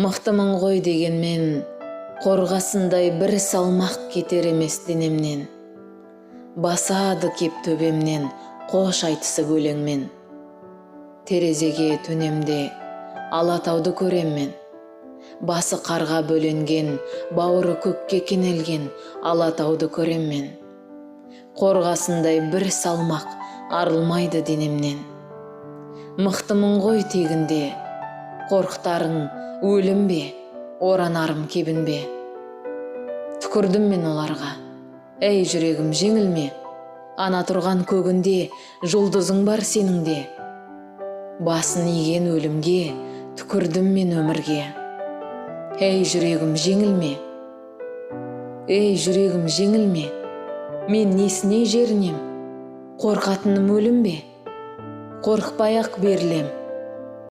Мықтымын ғой дегенмен, қорғасындай бір салмақ кетер емес денемнен. Басады кеп төбемнен, қош айтысып өлеңмен. Терезеге төнемде Алатауды көреммен. Басы қарға бөленген, бауыры көкке кенелген Алатауды көреммен. Қорғасындай бір салмақ арылмайды денемнен. Мықтымын ғой тегінде, қорқытарың өлім бе, оранарым кебін бе. Түкірдім мен оларға, әй жүрегім жеңілме, ана тұрған көгінде жұлдызың бар сеніңде. Басын иген өлімге, түкірдім мен өмірге. Әй жүрегім жеңілме, ей жүрегім жеңілме, мен несіне жерінем, қорқатыным өлім бе, қорықпай-ақ берілем.